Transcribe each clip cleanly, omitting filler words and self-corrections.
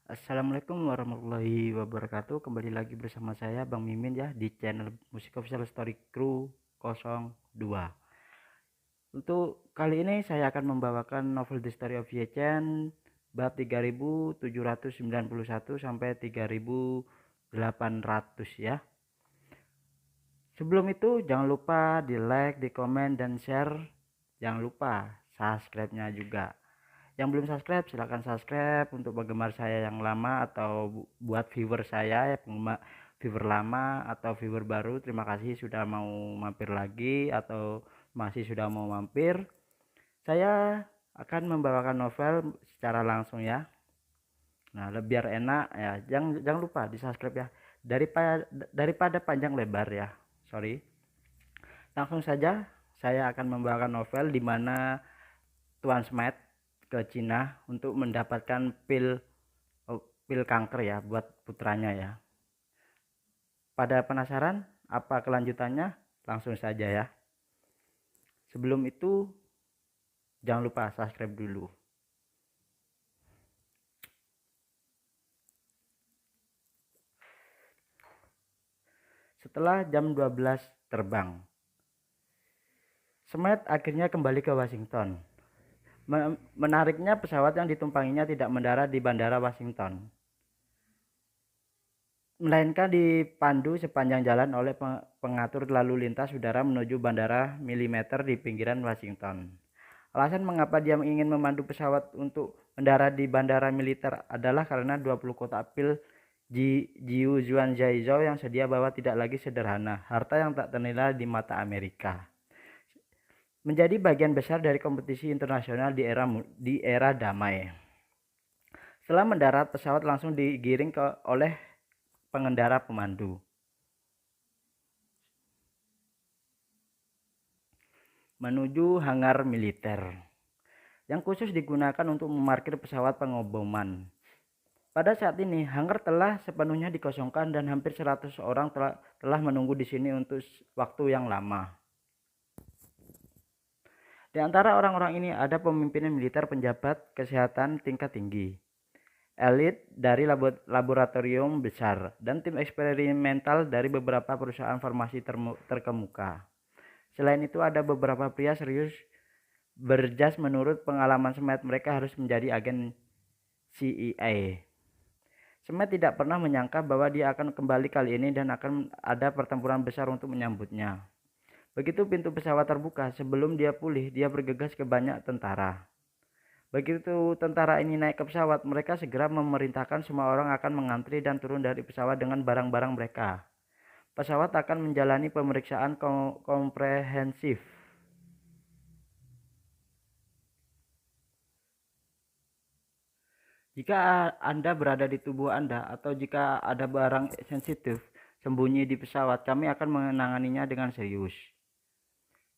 Assalamualaikum warahmatullahi wabarakatuh. Kembali lagi bersama saya Bang Mimin ya di channel Musik Official Story Crew 02. Untuk kali ini saya akan membawakan novel The Story of Ye-Chen bab 3791 sampai 3800 ya. Sebelum itu jangan lupa di like, di komen dan share. Jangan lupa subscribe-nya juga. Yang belum subscribe silahkan subscribe untuk penggemar saya yang lama atau buat viewer saya ya, penggemar viewer lama atau viewer baru, terima kasih sudah mau mampir lagi atau masih sudah mau mampir. Saya akan membawakan novel secara langsung ya. Nah, biar enak ya, jangan lupa di subscribe ya, daripada panjang lebar ya, sorry. Langsung saja saya akan membawakan novel di mana Tuan Smith ke Cina untuk mendapatkan pil kanker ya buat putranya ya. Pada penasaran apa kelanjutannya? Langsung saja ya. Sebelum itu jangan lupa subscribe dulu. Setelah jam 12 terbang, Smith akhirnya kembali ke Washington. Menariknya pesawat yang ditumpanginya tidak mendarat di bandara Washington, melainkan dipandu sepanjang jalan oleh pengatur lalu lintas udara menuju bandara Milimeter di pinggiran Washington. Alasan mengapa dia ingin memandu pesawat untuk mendarat di bandara militer adalah karena 20 kotak pil Jiu Zuan Zhaizhou yang sedia bawa tidak lagi sederhana, harta yang tak ternilai di mata Amerika. Menjadi bagian besar dari kompetisi internasional di era damai. Setelah mendarat, pesawat langsung digiring oleh pengendara pemandu menuju hangar militer yang khusus digunakan untuk memarkir pesawat pengoboman. Pada saat ini, hangar telah sepenuhnya dikosongkan dan hampir 100 orang telah menunggu di sini untuk waktu yang lama. Di antara orang-orang ini ada pemimpin militer, penjabat kesehatan tingkat tinggi, elit dari laboratorium besar, dan tim eksperimental dari beberapa perusahaan farmasi terkemuka. Selain itu ada beberapa pria serius berjas. Menurut pengalaman Smith, mereka harus menjadi agen CIA. Smith tidak pernah menyangka bahwa dia akan kembali kali ini dan akan ada pertempuran besar untuk menyambutnya. Begitu pintu pesawat terbuka, sebelum dia pulih, dia bergegas ke banyak tentara. Begitu tentara ini naik ke pesawat, mereka segera memerintahkan semua orang akan mengantri dan turun dari pesawat dengan barang-barang mereka. Pesawat akan menjalani pemeriksaan komprehensif. Jika Anda berada di tubuh Anda atau jika ada barang sensitif sembunyi di pesawat, kami akan menanganinya dengan serius.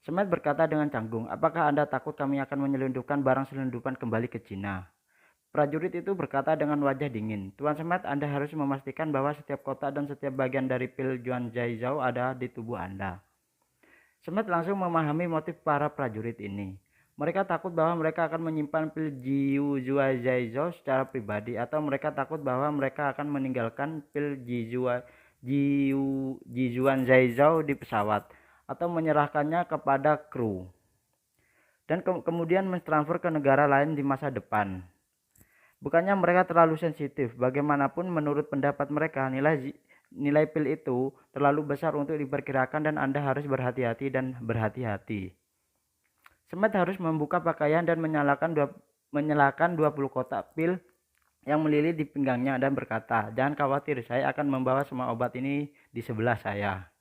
Smith berkata dengan canggung, apakah Anda takut kami akan menyelundupkan barang selundupan kembali ke Cina? Prajurit itu berkata dengan wajah dingin, Tuan Smith, Anda harus memastikan bahwa setiap kotak dan setiap bagian dari pil Juan Zhaizhou ada di tubuh Anda. Smith langsung memahami motif para prajurit ini. Mereka takut bahwa mereka akan menyimpan pil Jiu Zhaizhou secara pribadi, atau mereka takut bahwa mereka akan meninggalkan pil Jiuan Zhaizhou di pesawat atau menyerahkannya kepada kru dan kemudian mentransfer ke negara lain di masa depan. Bukannya mereka terlalu sensitif, bagaimanapun menurut pendapat mereka nilai pil itu terlalu besar untuk diperkirakan dan Anda harus berhati-hati dan berhati-hati. Smith harus membuka pakaian dan menyalakan 20 kotak pil yang melilit di pinggangnya dan berkata, jangan khawatir, saya akan membawa semua obat ini di sebelah saya.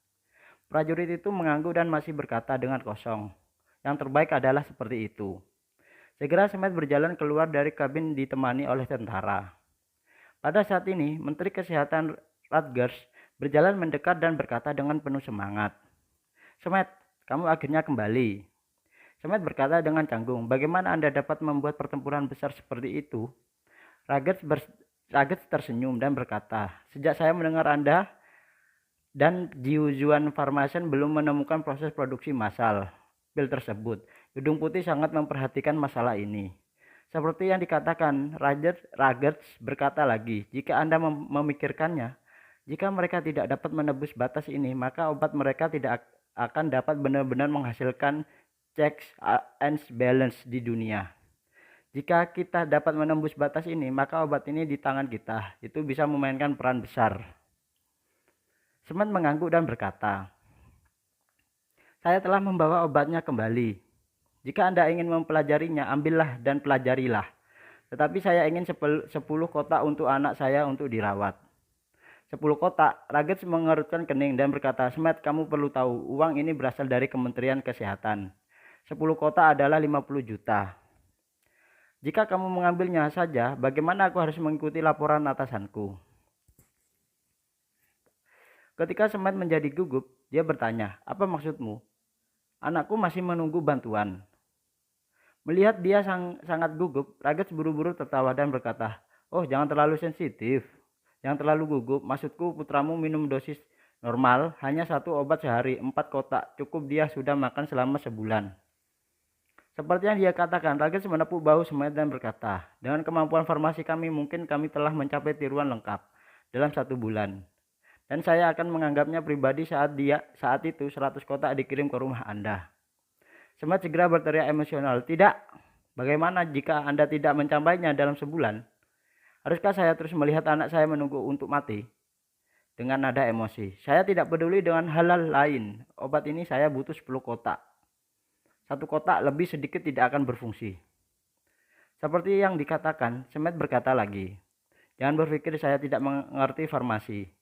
Prajurit itu mengangguk dan masih berkata dengan kosong, yang terbaik adalah seperti itu. Segera Smith berjalan keluar dari kabin ditemani oleh tentara. Pada saat ini, Menteri Kesehatan Rutgers berjalan mendekat dan berkata dengan penuh semangat, Smith, kamu akhirnya kembali. Smith berkata dengan canggung, bagaimana Anda dapat membuat pertempuran besar seperti itu? Rutgers tersenyum dan berkata, sejak saya mendengar Anda dan Jiuzuan Pharmaceuticals belum menemukan proses produksi massal pil tersebut, Gedung Putih sangat memperhatikan masalah ini. Seperti yang dikatakan, Rogers berkata lagi, jika Anda memikirkannya, jika mereka tidak dapat menembus batas ini, maka obat mereka tidak akan dapat benar-benar menghasilkan checks and balance di dunia. Jika kita dapat menembus batas ini, maka obat ini di tangan kita, itu bisa memainkan peran besar. Smith mengangguk dan berkata, saya telah membawa obatnya kembali. Jika Anda ingin mempelajarinya, ambillah dan pelajarilah. Tetapi saya ingin 10 kotak untuk anak saya untuk dirawat. 10 kotak. Rogers mengerutkan kening dan berkata, Smith, kamu perlu tahu, uang ini berasal dari Kementerian Kesehatan. 10 kotak adalah 50 juta. Jika kamu mengambilnya saja, bagaimana aku harus mengikuti laporan atasanku? Ketika Smith menjadi gugup, dia bertanya, apa maksudmu? Anakku masih menunggu bantuan. Melihat dia sangat gugup, Rogers buru-buru tertawa dan berkata, oh jangan terlalu sensitif, jangan terlalu gugup, maksudku putramu minum dosis normal, hanya 1 obat sehari, 4 kotak, cukup dia sudah makan selama sebulan. Seperti yang dia katakan, Rogers menepuk bahu Smith dan berkata, dengan kemampuan farmasi kami, mungkin kami telah mencapai tiruan lengkap dalam 1 bulan. Dan saya akan menganggapnya pribadi saat itu 100 kotak dikirim ke rumah Anda. Smith segera berteriak emosional, tidak, bagaimana jika Anda tidak mencapainya dalam sebulan? Haruskah saya terus melihat anak saya menunggu untuk mati? Dengan nada emosi, saya tidak peduli dengan hal-hal lain, obat ini saya butuh 10 kotak. 1 kotak lebih sedikit tidak akan berfungsi. Seperti yang dikatakan, Smith berkata lagi, jangan berpikir saya tidak mengerti farmasi.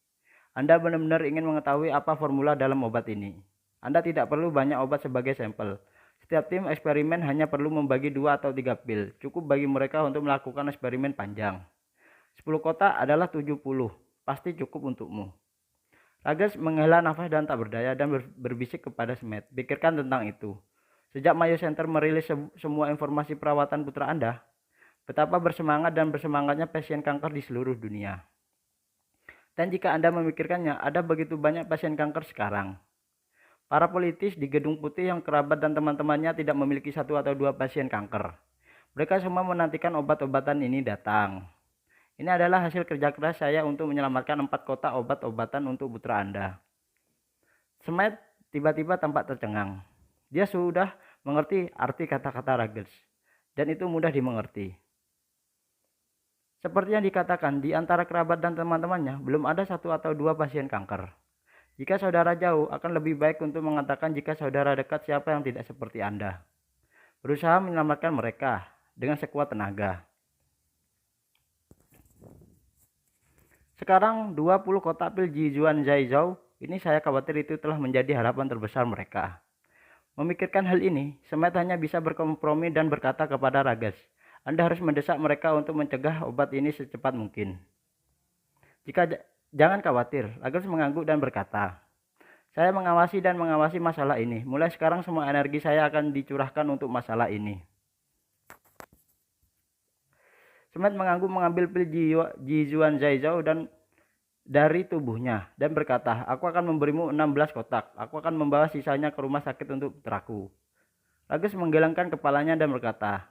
Anda benar-benar ingin mengetahui apa formula dalam obat ini. Anda tidak perlu banyak obat sebagai sampel. Setiap tim eksperimen hanya perlu membagi 2 atau 3 pil. Cukup bagi mereka untuk melakukan eksperimen panjang. 10 kotak adalah 70. Pasti cukup untukmu. Rogers menghela nafas dan tak berdaya dan berbisik kepada Smith. Pikirkan tentang itu. Sejak Mayo Center merilis semua informasi perawatan putra Anda, betapa bersemangat dan bersemangatnya pasien kanker di seluruh dunia. Dan jika Anda memikirkannya, ada begitu banyak pasien kanker sekarang. Para politis di Gedung Putih yang kerabat dan teman-temannya tidak memiliki 1 atau 2 pasien kanker. Mereka semua menantikan obat-obatan ini datang. Ini adalah hasil kerja keras saya untuk menyelamatkan 4 kotak obat-obatan untuk putra Anda. Smith tiba-tiba tampak tercengang. Dia sudah mengerti arti kata-kata Rogers, dan itu mudah dimengerti. Seperti yang dikatakan, di antara kerabat dan teman-temannya belum ada 1 atau 2 pasien kanker. Jika saudara jauh, akan lebih baik untuk mengatakan jika saudara dekat siapa yang tidak seperti Anda. Berusaha menyelamatkan mereka dengan sekuat tenaga. Sekarang 20 kotak pil Jizuan Zaizhou, ini saya khawatir itu telah menjadi harapan terbesar mereka. Memikirkan hal ini, Smith hanya bisa berkompromi dan berkata kepada Rogers, Anda harus mendesak mereka untuk mencegah obat ini secepat mungkin. Jangan khawatir, Rogers mengangguk dan berkata, saya mengawasi masalah ini. Mulai sekarang semua energi saya akan dicurahkan untuk masalah ini. Smith mengangguk mengambil pil Jizuan Zaizhou dan dari tubuhnya dan berkata, aku akan memberimu 16 kotak. Aku akan membawa sisanya ke rumah sakit untuk putraku. Rogers menggelengkan kepalanya dan berkata,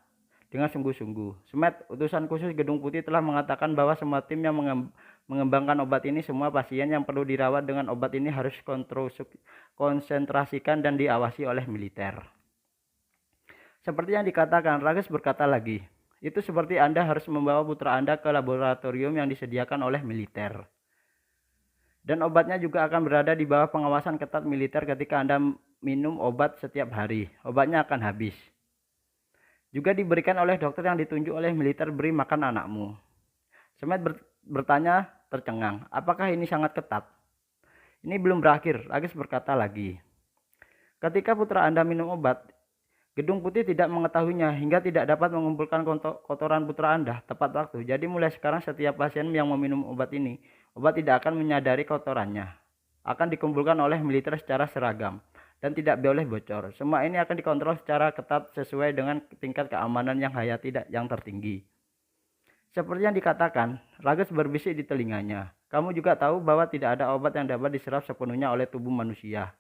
dengan sungguh-sungguh, Smith, utusan khusus Gedung Putih telah mengatakan bahwa semua tim yang mengembangkan obat ini, semua pasien yang perlu dirawat dengan obat ini harus konsentrasikan dan diawasi oleh militer. Seperti yang dikatakan, Rogers berkata lagi, itu seperti Anda harus membawa putra Anda ke laboratorium yang disediakan oleh militer. Dan obatnya juga akan berada di bawah pengawasan ketat militer ketika Anda minum obat setiap hari. Obatnya akan habis. Juga diberikan oleh dokter yang ditunjuk oleh militer, beri makan anakmu. Smith bertanya tercengang, apakah ini sangat ketat? Ini belum berakhir, Rogers berkata lagi. Ketika putra Anda minum obat, Gedung Putih tidak mengetahuinya hingga tidak dapat mengumpulkan kotoran putra Anda tepat waktu. Jadi mulai sekarang setiap pasien yang meminum obat ini, obat tidak akan menyadari kotorannya. Akan dikumpulkan oleh militer secara seragam dan tidak boleh bocor. Semua ini akan dikontrol secara ketat sesuai dengan tingkat keamanan yang hayati yang tertinggi. Seperti yang dikatakan, Rogers berbisik di telinganya. Kamu juga tahu bahwa tidak ada obat yang dapat diserap sepenuhnya oleh tubuh manusia.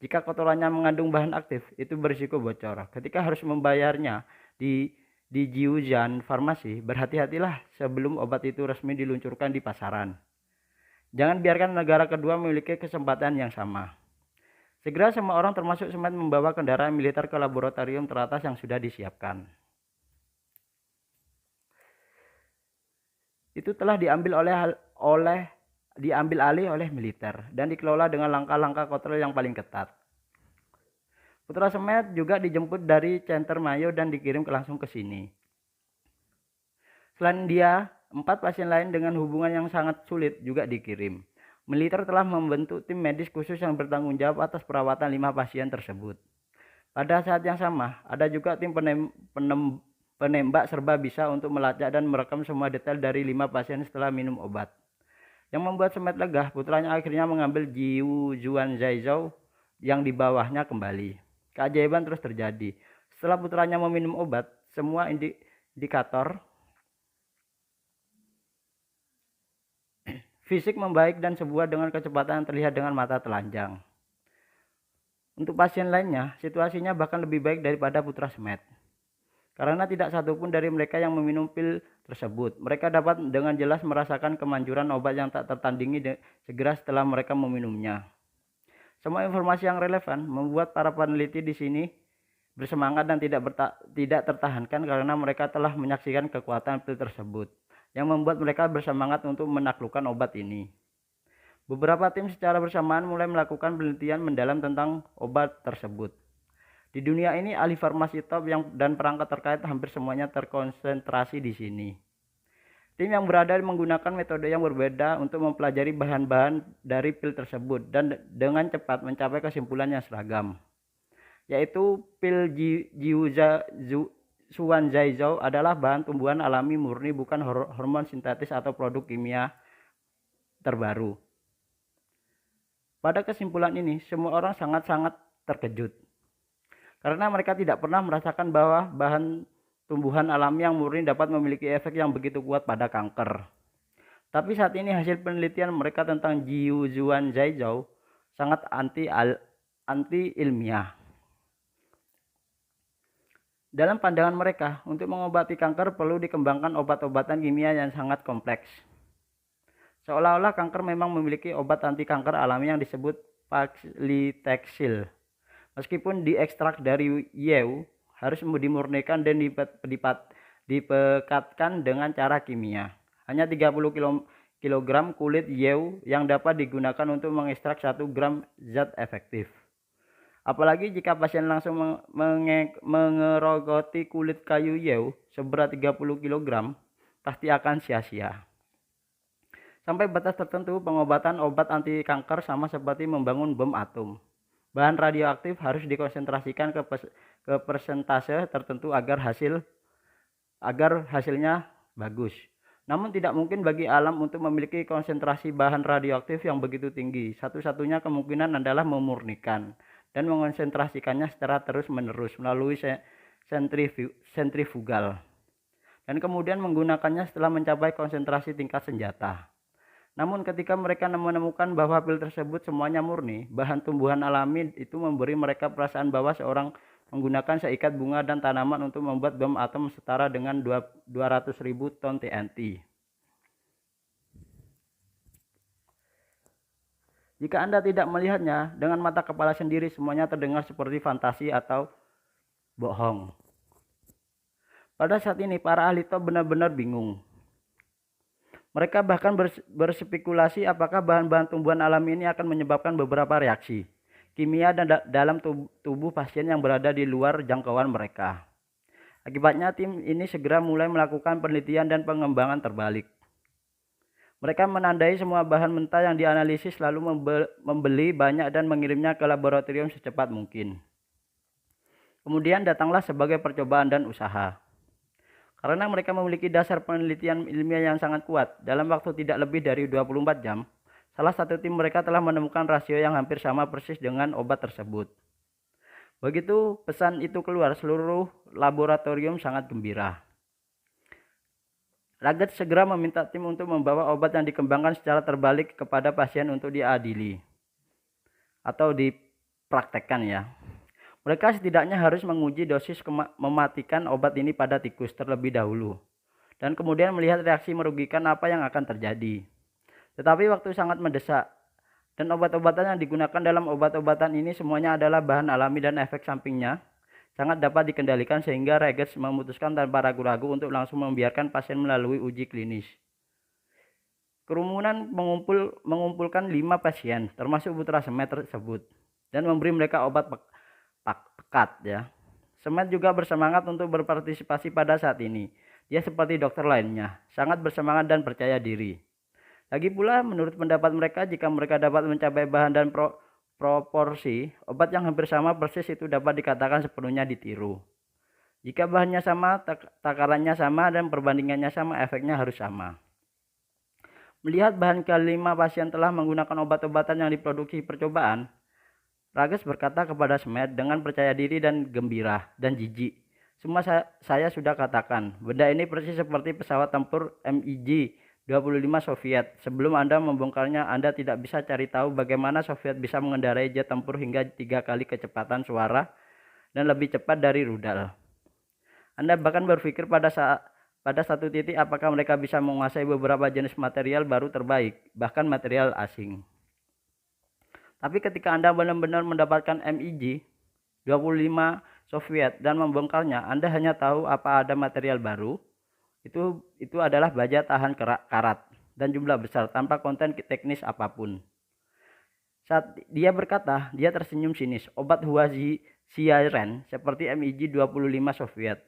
Jika kotorannya mengandung bahan aktif, itu berisiko bocor. Ketika harus membayarnya di di Jiuzhan Farmasi, berhati-hatilah sebelum obat itu resmi diluncurkan di pasaran. Jangan biarkan negara kedua memiliki kesempatan yang sama. Segera semua orang termasuk Smith membawa kendaraan militer ke laboratorium teratas yang sudah disiapkan. Itu telah diambil alih oleh militer dan dikelola dengan langkah-langkah kontrol yang paling ketat. Putra Smith juga dijemput dari Center Mayo dan dikirim langsung ke sini. Selain dia, 4 pasien lain dengan hubungan yang sangat sulit juga dikirim. Militer telah membentuk tim medis khusus yang bertanggung jawab atas perawatan 5 pasien tersebut. Pada saat yang sama, ada juga tim penembak serba bisa untuk melacak dan merekam semua detail dari 5 pasien setelah minum obat. Yang membuat Smith lega, putranya akhirnya mengambil Jiuzhan Zaizhou yang di bawahnya kembali. Keajaiban terus terjadi. Setelah putranya meminum obat, semua indikator fisik membaik dan sebuah dengan kecepatan yang terlihat dengan mata telanjang. Untuk pasien lainnya, situasinya bahkan lebih baik daripada putra Smith. Karena tidak satupun dari mereka yang meminum pil tersebut. Mereka dapat dengan jelas merasakan kemanjuran obat yang tak tertandingi segera setelah mereka meminumnya. Semua informasi yang relevan membuat para peneliti di sini bersemangat dan tidak tertahankan karena mereka telah menyaksikan kekuatan pil tersebut, yang membuat mereka bersemangat untuk menaklukkan obat ini. Beberapa tim secara bersamaan mulai melakukan penelitian mendalam tentang obat tersebut. Di dunia ini, ahli farmasi top dan perangkat terkait hampir semuanya terkonsentrasi di sini. Tim yang berada menggunakan metode yang berbeda untuk mempelajari bahan-bahan dari pil tersebut dan dengan cepat mencapai kesimpulan yang seragam, yaitu pil Jiuzhan Zaizhou adalah bahan tumbuhan alami murni, bukan hormon sintetis atau produk kimia terbaru. Pada kesimpulan ini, semua orang sangat-sangat terkejut karena mereka tidak pernah merasakan bahwa bahan tumbuhan alami yang murni dapat memiliki efek yang begitu kuat pada kanker. Tapi saat ini hasil penelitian mereka tentang Jiuzhan Zaizhou sangat anti-ilmiah. Dalam pandangan mereka, untuk mengobati kanker perlu dikembangkan obat-obatan kimia yang sangat kompleks. Seolah-olah kanker memang memiliki obat anti kanker alami yang disebut paclitaxel. Meskipun diekstrak dari yew, harus dimurnikan dan dipekatkan dengan cara kimia. Hanya 30 kg kulit yew yang dapat digunakan untuk mengekstrak 1 gram zat efektif. Apalagi jika pasien langsung mengerogoti kulit kayu yew seberat 30 kg, pasti akan sia-sia. Sampai batas tertentu, pengobatan obat anti kanker sama seperti membangun bom atom. Bahan radioaktif harus dikonsentrasikan ke persentase tertentu agar hasilnya bagus. Namun tidak mungkin bagi alam untuk memiliki konsentrasi bahan radioaktif yang begitu tinggi. Satu-satunya kemungkinan adalah memurnikan dan mengonsentrasikannya secara terus-menerus melalui sentrifugal. Dan kemudian menggunakannya setelah mencapai konsentrasi tingkat senjata. Namun ketika mereka menemukan bahwa pil tersebut semuanya murni, bahan tumbuhan alami itu memberi mereka perasaan bahwa seorang menggunakan seikat bunga dan tanaman untuk membuat bom atom setara dengan 200.000 ton TNT. Jika Anda tidak melihatnya dengan mata kepala sendiri, semuanya terdengar seperti fantasi atau bohong. Pada saat ini, para ahli top benar-benar bingung. Mereka bahkan berspekulasi apakah bahan-bahan tumbuhan alami ini akan menyebabkan beberapa reaksi kimia dalam tubuh pasien yang berada di luar jangkauan mereka. Akibatnya tim ini segera mulai melakukan penelitian dan pengembangan terbalik. Mereka menandai semua bahan mentah yang dianalisis lalu membeli banyak dan mengirimnya ke laboratorium secepat mungkin. Kemudian datanglah sebagai percobaan dan usaha. Karena mereka memiliki dasar penelitian ilmiah yang sangat kuat, dalam waktu tidak lebih dari 24 jam, salah satu tim mereka telah menemukan rasio yang hampir sama persis dengan obat tersebut. Begitu pesan itu keluar, seluruh laboratorium sangat gembira. Ragat segera meminta tim untuk membawa obat yang dikembangkan secara terbalik kepada pasien untuk diadili atau dipraktekkan ya. Mereka setidaknya harus menguji dosis mematikan obat ini pada tikus terlebih dahulu, dan kemudian melihat reaksi merugikan apa yang akan terjadi. Tetapi waktu sangat mendesak, dan obat-obatan yang digunakan dalam obat-obatan ini semuanya adalah bahan alami dan efek sampingnya sangat dapat dikendalikan sehingga Regis memutuskan tanpa ragu-ragu untuk langsung membiarkan pasien melalui uji klinis. Kerumunan mengumpulkan 5 pasien, termasuk putra Semet tersebut, dan memberi mereka obat pekat ya. Semet juga bersemangat untuk berpartisipasi pada saat ini. Dia seperti dokter lainnya, sangat bersemangat dan percaya diri. Lagi pula, menurut pendapat mereka, jika mereka dapat mencapai bahan dan proporsi obat yang hampir sama persis, itu dapat dikatakan sepenuhnya ditiru. Jika bahannya sama, takarannya sama, dan perbandingannya sama, efeknya harus sama. Melihat bahan kelima pasien telah menggunakan obat-obatan yang diproduksi percobaan, Rages berkata kepada Semet dengan percaya diri dan gembira dan jijik. Semua saya sudah katakan, benda ini persis seperti pesawat tempur MiG-25 Soviet. Sebelum Anda membongkarnya, Anda tidak bisa cari tahu bagaimana Soviet bisa mengendarai jet tempur hingga 3 kali kecepatan suara dan lebih cepat dari rudal. Anda bahkan berpikir pada satu titik apakah mereka bisa menguasai beberapa jenis material baru terbaik, bahkan material asing. Tapi ketika Anda benar-benar mendapatkan MiG-25 Soviet dan membongkarnya, Anda hanya tahu apa ada material baru. Itu adalah baja tahan karat dan jumlah besar tanpa konten teknis apapun. Saat dia berkata, dia tersenyum sinis. Obat Huaziren seperti MiG-25 Soviet.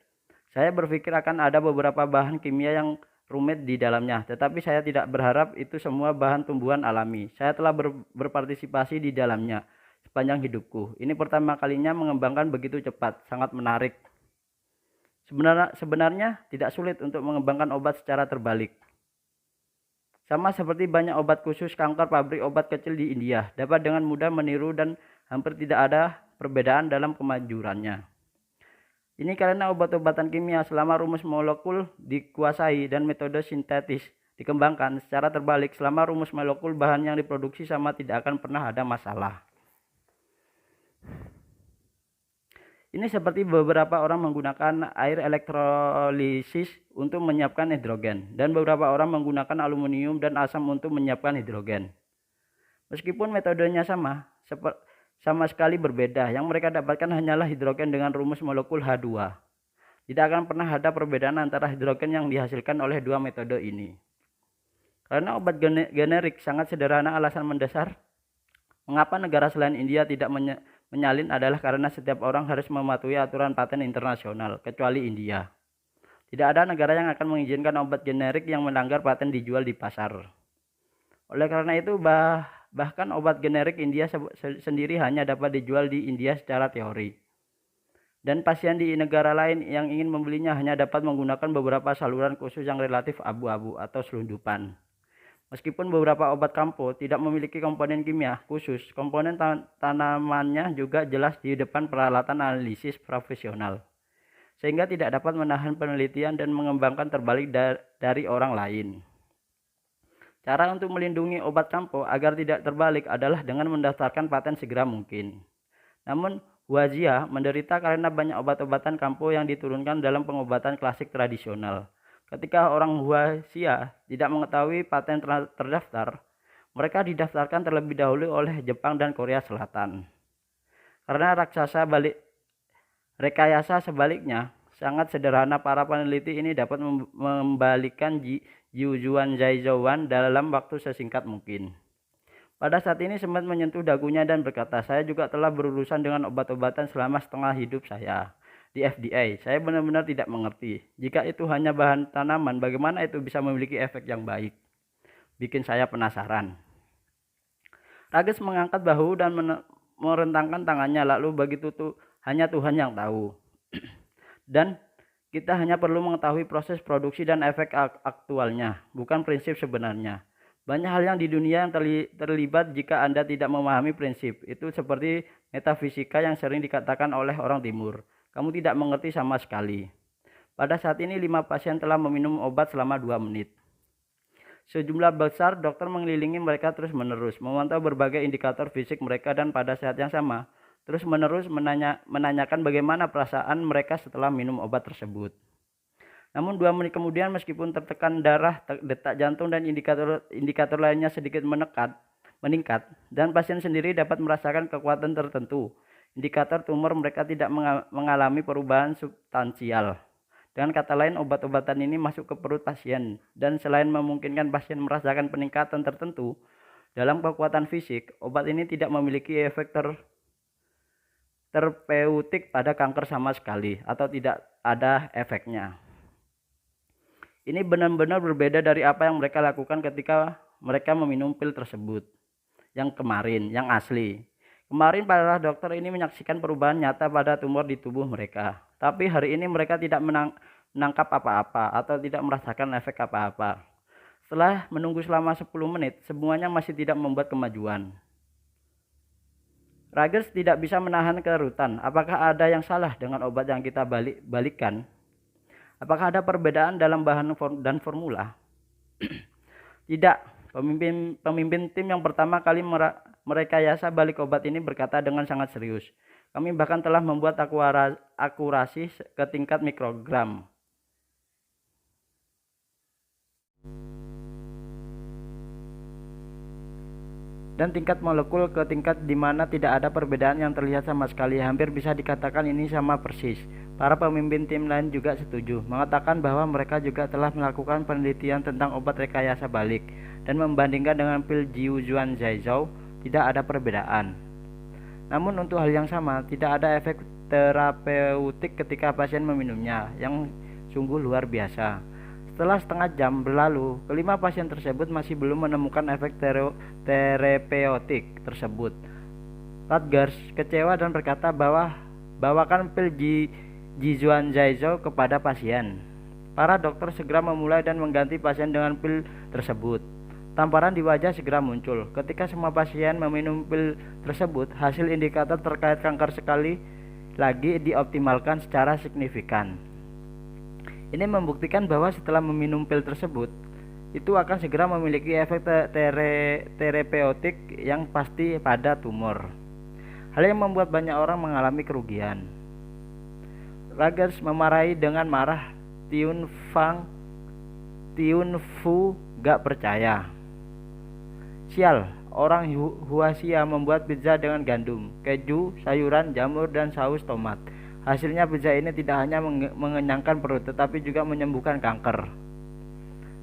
Saya berpikir akan ada beberapa bahan kimia yang rumit di dalamnya, tetapi saya tidak berharap itu semua bahan tumbuhan alami. Saya telah berpartisipasi di dalamnya sepanjang hidupku. Ini pertama kalinya mengembangkan begitu cepat, sangat menarik. Sebenarnya tidak sulit untuk mengembangkan obat secara terbalik. Sama seperti banyak obat khusus kanker pabrik obat kecil di India, dapat dengan mudah meniru dan hampir tidak ada perbedaan dalam kemajurannya. Ini karena obat-obatan kimia selama rumus molekul dikuasai dan metode sintetis dikembangkan secara terbalik, selama rumus molekul bahan yang diproduksi sama tidak akan pernah ada masalah. Ini seperti beberapa orang menggunakan air elektrolisis untuk menyiapkan hidrogen dan beberapa orang menggunakan aluminium dan asam untuk menyiapkan hidrogen. Meskipun metodenya sama sekali berbeda, yang mereka dapatkan hanyalah hidrogen dengan rumus molekul H2. Tidak akan pernah ada perbedaan antara hidrogen yang dihasilkan oleh dua metode ini. Karena obat generik sangat sederhana, alasan mendasar mengapa negara selain India tidak menyalin adalah karena setiap orang harus mematuhi aturan paten internasional, kecuali India. Tidak ada negara yang akan mengizinkan obat generik yang melanggar paten dijual di pasar. Oleh karena itu, bahkan obat generik India sendiri hanya dapat dijual di India secara teori. Dan pasien di negara lain yang ingin membelinya hanya dapat menggunakan beberapa saluran khusus yang relatif abu-abu atau selundupan. Meskipun beberapa obat kampo tidak memiliki komponen kimia khusus, komponen tanamannya juga jelas di depan peralatan analisis profesional, sehingga tidak dapat menahan penelitian dan mengembangkan terbalik dari orang lain. Cara untuk melindungi obat kampo agar tidak terbalik adalah dengan mendaftarkan paten segera mungkin. Namun, Huazia menderita karena banyak obat-obatan kampo yang diturunkan dalam pengobatan klasik tradisional. Ketika orang Huazia tidak mengetahui paten terdaftar, mereka didaftarkan terlebih dahulu oleh Jepang dan Korea Selatan. Karena rekayasa sebaliknya sangat sederhana, para peneliti ini dapat membalikan Yujuan Zaizuan dalam waktu sesingkat mungkin. Pada saat ini Semet menyentuh dagunya dan berkata, saya juga telah berurusan dengan obat-obatan selama setengah hidup saya di FDA. Saya benar-benar tidak mengerti. Jika itu hanya bahan tanaman, bagaimana itu bisa memiliki efek yang baik? Bikin saya penasaran. Rages mengangkat bahu dan merentangkan tangannya, lalu begitu hanya Tuhan yang tahu. Dan kita hanya perlu mengetahui proses produksi dan efek aktualnya, bukan prinsip sebenarnya. Banyak hal yang di dunia yang terlibat jika Anda tidak memahami prinsip. Itu seperti metafisika yang sering dikatakan oleh orang timur. Kamu tidak mengerti sama sekali. Pada saat ini 5 pasien telah meminum obat selama 2 menit. Sejumlah besar dokter mengelilingi mereka terus-menerus, memantau berbagai indikator fisik mereka, dan pada saat yang sama, terus-menerus menanyakan bagaimana perasaan mereka setelah minum obat tersebut. Namun 2 menit kemudian, meskipun tertekan darah, detak jantung, dan indikator lainnya sedikit meningkat, dan pasien sendiri dapat merasakan kekuatan tertentu, indikator tumor mereka tidak mengalami perubahan substansial. Dengan kata lain, obat-obatan ini masuk ke perut pasien, dan selain memungkinkan pasien merasakan peningkatan tertentu dalam kekuatan fisik, obat ini tidak memiliki efek terapeutik pada kanker sama sekali, atau tidak ada efeknya. Ini benar-benar berbeda dari apa yang mereka lakukan ketika mereka meminum pil tersebut. Yang kemarin, yang asli. Kemarin para dokter ini menyaksikan perubahan nyata pada tumor di tubuh mereka. Tapi hari ini mereka tidak menangkap apa-apa atau tidak merasakan efek apa-apa. Setelah menunggu selama 10 menit, semuanya masih tidak membuat kemajuan. Rogers tidak bisa menahan kerutan. Apakah ada yang salah dengan obat yang kita balikkan? Apakah ada perbedaan dalam bahan dan formula? Tidak. Pemimpin tim yang pertama kali merekayasa balik obat ini berkata dengan sangat serius, "Kami bahkan telah membuat akurasi ke tingkat mikrogram." Dan tingkat molekul ke tingkat di mana tidak ada perbedaan yang terlihat sama sekali. Hampir bisa dikatakan ini sama persis. Para pemimpin tim lain juga setuju, mengatakan bahwa mereka juga telah melakukan penelitian tentang obat rekayasa balik dan membandingkan dengan pil Jiuzuan Zhaizhou, tidak ada perbedaan. Namun untuk hal yang sama, tidak ada efek terapeutik ketika pasien meminumnya, yang sungguh luar biasa. Setelah setengah jam berlalu, kelima pasien tersebut masih belum menemukan efek terapeutik tersebut. Rutgers kecewa dan berkata bawakan pil Jiuzuan Zhaizhou kepada pasien. Para dokter segera memulai dan mengganti pasien dengan pil tersebut. Tamparan di wajah segera muncul. Ketika semua pasien meminum pil tersebut, hasil indikator terkait kanker sekali lagi dioptimalkan secara signifikan. Ini membuktikan bahwa setelah meminum pil tersebut, itu akan segera memiliki efek terapeutik yang pasti pada tumor. Hal yang membuat banyak orang mengalami kerugian. Rogers memarahi dengan marah. Tiun Fu gak percaya. Sial, orang Huaxia membuat pizza dengan gandum, keju, sayuran, jamur, dan saus tomat. Hasilnya pizza ini tidak hanya mengenyangkan perut, tetapi juga menyembuhkan kanker.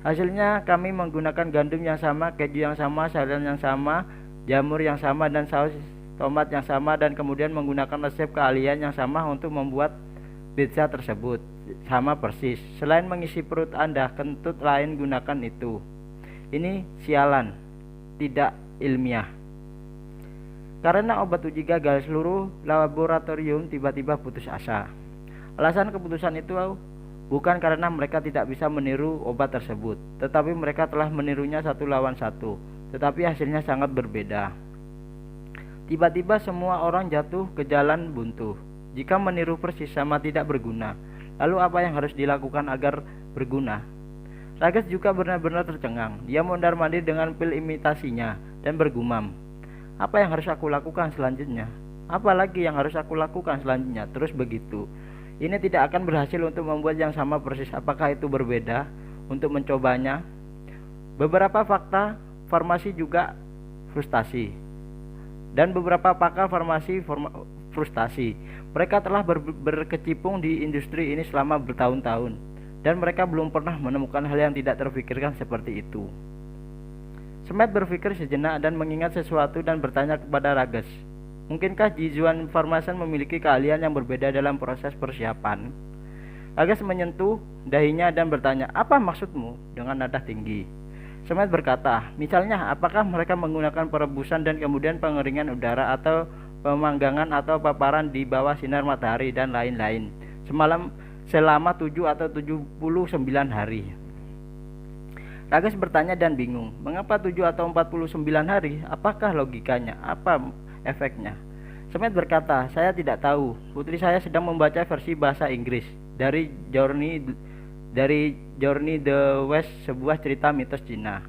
Hasilnya kami menggunakan gandum yang sama, keju yang sama, sayuran yang sama, jamur yang sama, dan saus tomat yang sama, dan kemudian menggunakan resep keahlian yang sama untuk membuat pizza tersebut. Sama persis. Selain mengisi perut Anda, kentut lain gunakan itu. Ini sialan, tidak ilmiah. Karena obat uji gagal, seluruh laboratorium tiba-tiba putus asa. Alasan keputusan itu bukan karena mereka tidak bisa meniru obat tersebut, tetapi mereka telah menirunya satu lawan satu, tetapi hasilnya sangat berbeda. Tiba-tiba semua orang jatuh ke jalan buntu. Jika meniru persis sama tidak berguna, lalu apa yang harus dilakukan agar berguna? Rogers juga benar-benar tercengang. Dia mondar-mandir dengan pil imitasinya dan bergumam, "Apa yang harus aku lakukan selanjutnya? Apa lagi yang harus aku lakukan selanjutnya?" Terus begitu. Ini tidak akan berhasil untuk membuat yang sama persis. Apakah itu berbeda untuk mencobanya? Beberapa fakta farmasi juga frustasi. Dan beberapa pakar farmasi frustasi. Mereka telah berkecimpung di industri ini selama bertahun-tahun, dan mereka belum pernah menemukan hal yang tidak terfikirkan seperti itu. Smith berpikir sejenak dan mengingat sesuatu dan bertanya kepada Rogers, "Mungkinkah Jiuzuan Pharmaceutical memiliki keahlian yang berbeda dalam proses persiapan?" Rogers menyentuh dahinya dan bertanya, "Apa maksudmu?" dengan nada tinggi. Smith berkata, "Misalnya, apakah mereka menggunakan perebusan dan kemudian pengeringan udara atau pemanggangan atau paparan di bawah sinar matahari dan lain-lain selama 7 atau 79 hari?" Rogers bertanya dan bingung. Mengapa 7 atau 49 hari? Apakah logikanya? Apa efeknya? Smith berkata, "Saya tidak tahu. Putri saya sedang membaca versi bahasa Inggris dari Journey the West, sebuah cerita mitos Cina.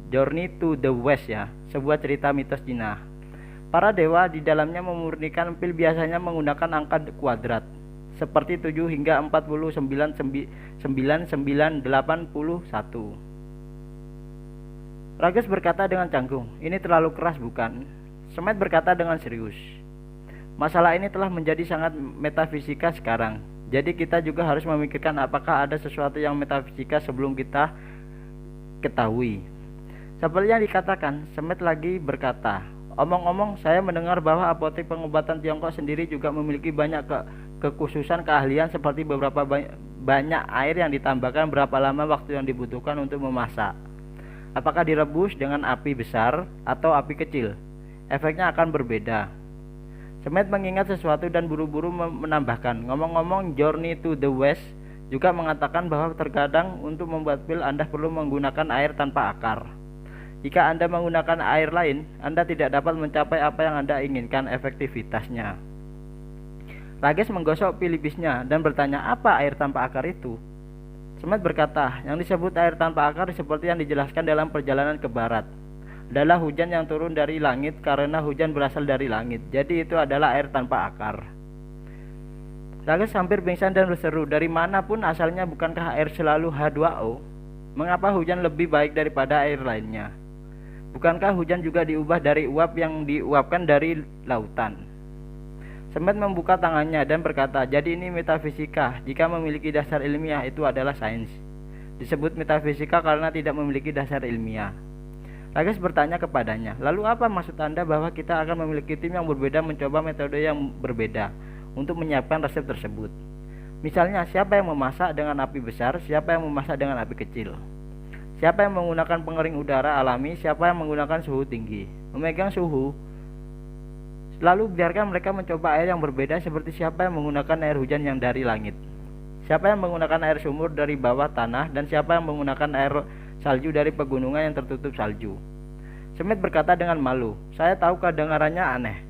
Journey to the West ya, sebuah cerita mitos Cina. Para dewa di dalamnya memurnikan pil biasanya menggunakan angka kuadrat seperti 7 hingga 49,991. Rages berkata dengan canggung, "Ini terlalu keras bukan?" Smith berkata dengan serius, "Masalah ini telah menjadi sangat metafisika sekarang. Jadi kita juga harus memikirkan apakah ada sesuatu yang metafisika sebelum kita ketahui." Seperti yang dikatakan, Smith lagi berkata, "Omong-omong, saya mendengar bahwa apotek pengobatan Tiongkok sendiri juga memiliki banyak kekhususan keahlian seperti beberapa banyak air yang ditambahkan, berapa lama waktu yang dibutuhkan untuk memasak. Apakah direbus dengan api besar atau api kecil? Efeknya akan berbeda." Smith mengingat sesuatu dan buru-buru menambahkan, "Ngomong-ngomong, Journey to the West juga mengatakan bahwa terkadang untuk membuat pil Anda perlu menggunakan air tanpa akar. Jika Anda menggunakan air lain, Anda tidak dapat mencapai apa yang Anda inginkan efektivitasnya." Rages menggosok pilipisnya dan bertanya, "Apa air tanpa akar itu?" Smith berkata, "Yang disebut air tanpa akar seperti yang dijelaskan dalam perjalanan ke barat adalah hujan yang turun dari langit karena hujan berasal dari langit. Jadi itu adalah air tanpa akar." Rages hampir pingsan dan berseru, "Dari manapun asalnya, bukankah air selalu H2O? Mengapa hujan lebih baik daripada air lainnya? Bukankah hujan juga diubah dari uap yang diuapkan dari lautan?" Smith membuka tangannya dan berkata, "Jadi ini metafisika. Jika memiliki dasar ilmiah, itu adalah sains. Disebut metafisika karena tidak memiliki dasar ilmiah." Rages bertanya kepadanya, "Lalu apa maksud Anda bahwa kita akan memiliki tim yang berbeda mencoba metode yang berbeda untuk menyiapkan resep tersebut? Misalnya, siapa yang memasak dengan api besar, siapa yang memasak dengan api kecil? Siapa yang menggunakan pengering udara alami, siapa yang menggunakan suhu tinggi, memegang suhu? Lalu biarkan mereka mencoba air yang berbeda seperti siapa yang menggunakan air hujan yang dari langit, siapa yang menggunakan air sumur dari bawah tanah, dan siapa yang menggunakan air salju dari pegunungan yang tertutup salju." Smith berkata dengan malu, "Saya tahu kedengarannya aneh,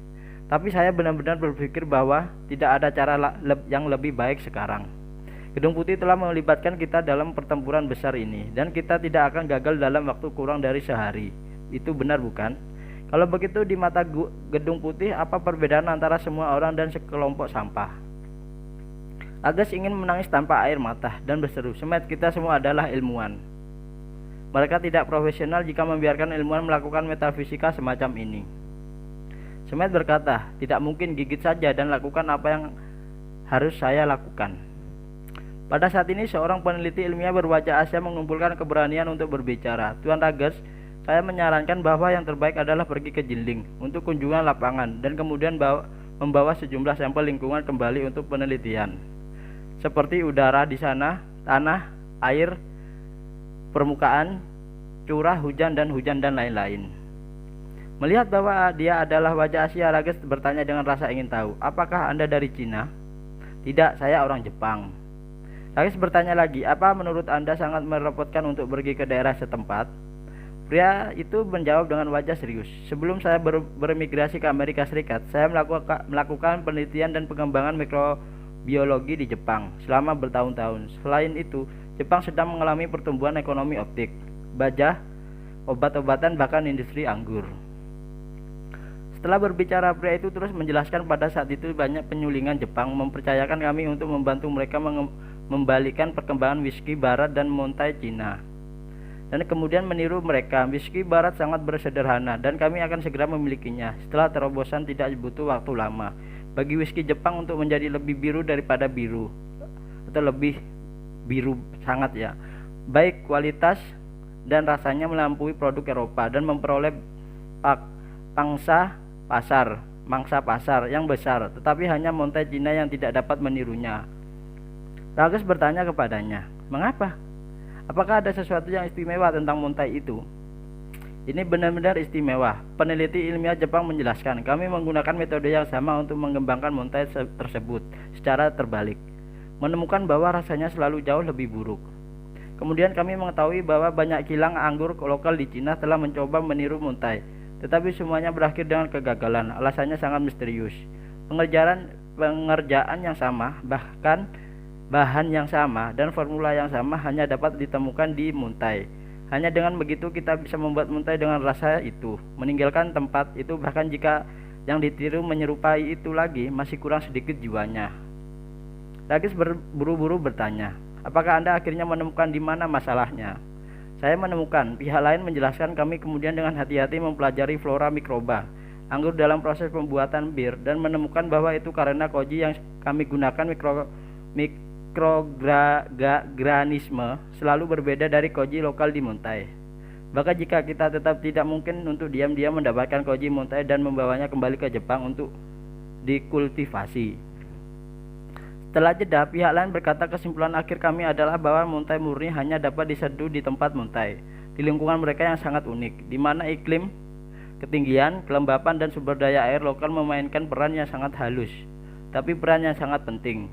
tapi saya benar-benar berpikir bahwa tidak ada cara yang lebih baik sekarang. Gedung Putih telah melibatkan kita dalam pertempuran besar ini, dan kita tidak akan gagal dalam waktu kurang dari sehari. Itu benar bukan? Kalau begitu, di mata Gedung Putih, apa perbedaan antara semua orang dan sekelompok sampah?" Rages ingin menangis tanpa air mata dan berseru, "Smith, kita semua adalah ilmuwan. Mereka tidak profesional jika membiarkan ilmuwan melakukan metafisika semacam ini." Smith berkata, "Tidak mungkin, gigit saja dan lakukan apa yang harus saya lakukan." Pada saat ini seorang peneliti ilmiah berwajah Asia mengumpulkan keberanian untuk berbicara. "Tuan Rages, saya menyarankan bahwa yang terbaik adalah pergi ke Jilin untuk kunjungan lapangan dan kemudian membawa sejumlah sampel lingkungan kembali untuk penelitian. Seperti udara di sana, tanah, air, permukaan, curah hujan dan lain-lain." Melihat bahwa dia adalah wajah Asia, Rages bertanya dengan rasa ingin tahu, "Apakah Anda dari Cina?" "Tidak, saya orang Jepang." Rages bertanya lagi, "Apa menurut Anda sangat merepotkan untuk pergi ke daerah setempat?" Pria itu menjawab dengan wajah serius, "Sebelum saya beremigrasi ke Amerika Serikat, saya melakukan penelitian dan pengembangan mikrobiologi di Jepang selama bertahun-tahun. Selain itu, Jepang sedang mengalami pertumbuhan ekonomi optik, baja, obat-obatan, bahkan industri anggur." Setelah berbicara, pria itu terus menjelaskan, "Pada saat itu banyak penyulingan Jepang mempercayakan kami untuk membantu mereka membalikkan perkembangan whisky barat dan montai Cina, dan kemudian meniru mereka. Whisky barat sangat bersederhana dan kami akan segera memilikinya. Setelah terobosan tidak butuh waktu lama bagi whisky Jepang untuk menjadi lebih biru daripada biru, atau lebih biru sangat ya, baik kualitas dan rasanya melampaui produk Eropa dan memperoleh mangsa pasar yang besar, tetapi hanya montai Cina yang tidak dapat menirunya." Rages bertanya kepadanya, "Mengapa? Apakah ada sesuatu yang istimewa tentang montai itu?" "Ini benar-benar istimewa," peneliti ilmiah Jepang menjelaskan. "Kami menggunakan metode yang sama untuk mengembangkan montai tersebut secara terbalik, menemukan bahwa rasanya selalu jauh lebih buruk. Kemudian kami mengetahui bahwa banyak kilang anggur lokal di Cina telah mencoba meniru montai, tetapi semuanya berakhir dengan kegagalan. Alasannya sangat misterius. Pengerjaan yang sama, bahkan bahan yang sama dan formula yang sama hanya dapat ditemukan di montai. Hanya dengan begitu kita bisa membuat montai dengan rasa itu, meninggalkan tempat itu bahkan jika yang ditiru menyerupai itu lagi masih kurang sedikit jiwanya. Ragis berburu-buru bertanya, apakah Anda akhirnya menemukan di mana masalahnya? Saya menemukan, pihak lain menjelaskan. Kami kemudian dengan hati-hati mempelajari flora mikroba anggur dalam proses pembuatan bir dan menemukan bahwa itu karena koji yang kami gunakan mikroorganisme selalu berbeda dari koji lokal di Muntai. Bahkan jika kita tetap tidak mungkin untuk diam-diam mendapatkan koji Muntai dan membawanya kembali ke Jepang untuk dikultivasi. Setelah jeda, pihak lain berkata kesimpulan akhir kami adalah bahwa Muntai murni hanya dapat diseduh di tempat Muntai, di lingkungan mereka yang sangat unik, di mana iklim, ketinggian, kelembapan, dan sumber daya air lokal memainkan peran yang sangat halus, tapi peran yang sangat penting.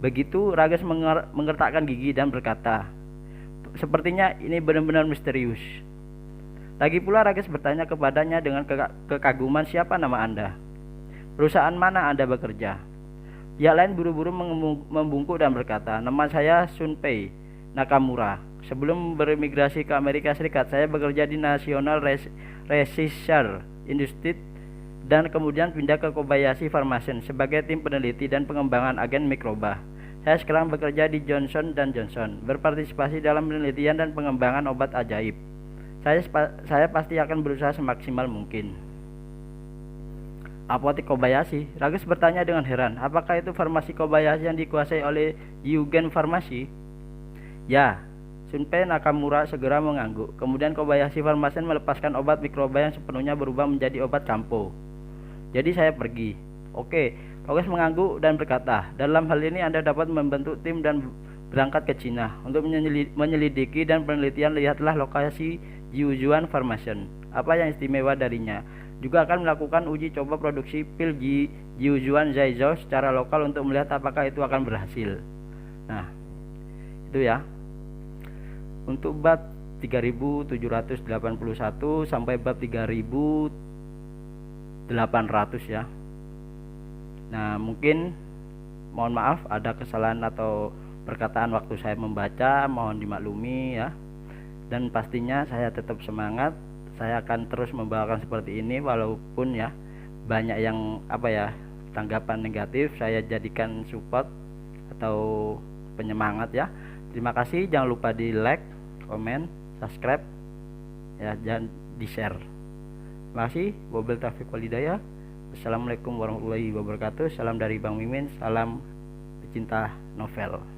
Begitu, Rages mengertakkan gigi dan berkata, sepertinya ini benar-benar misterius. Lagi pula Rages bertanya kepadanya dengan kekaguman, siapa nama Anda? Perusahaan mana Anda bekerja? Pihak lain buru-buru membungkuk dan berkata, nama saya Shunpei Nakamura. Sebelum beremigrasi ke Amerika Serikat, saya bekerja di National Research Institute dan kemudian pindah ke Kobayashi Pharmaceutical sebagai tim peneliti dan pengembangan agen mikroba. Saya sekarang bekerja di Johnson & Johnson, berpartisipasi dalam penelitian dan pengembangan obat ajaib. Saya pasti akan berusaha semaksimal mungkin. Apotek Kobayashi? Rages bertanya dengan heran. Apakah itu farmasi Kobayashi yang dikuasai oleh Yugen Farmasi? Ya, Shunpei Nakamura segera mengangguk. Kemudian Kobayashi Farmasi melepaskan obat mikroba yang sepenuhnya berubah menjadi obat campo. Jadi saya pergi. Oke, Rages mengangguk dan berkata, dalam hal ini Anda dapat membentuk tim dan berangkat ke Cina untuk menyelidiki dan penelitian. Lihatlah lokasi Jiuzuan Farmation. Apa yang istimewa darinya? Juga akan melakukan uji coba produksi pil Jiuzuan Zaizhou secara lokal untuk melihat apakah itu akan berhasil. Nah, itu ya. Untuk bab 3781 sampai bab 3800 ya. Nah, mungkin mohon maaf ada kesalahan atau perkataan waktu saya membaca, mohon dimaklumi ya. Dan pastinya saya tetap semangat. Saya akan terus membawakan seperti ini walaupun ya banyak yang tanggapan negatif. Saya jadikan support atau penyemangat ya. Terima kasih, jangan lupa di like, komen, subscribe ya, dan di share. Terima kasih. Wabillahi taufiq wal hidayah. Assalamualaikum warahmatullahi wabarakatuh. Salam dari Bang Mimin, salam pecinta novel.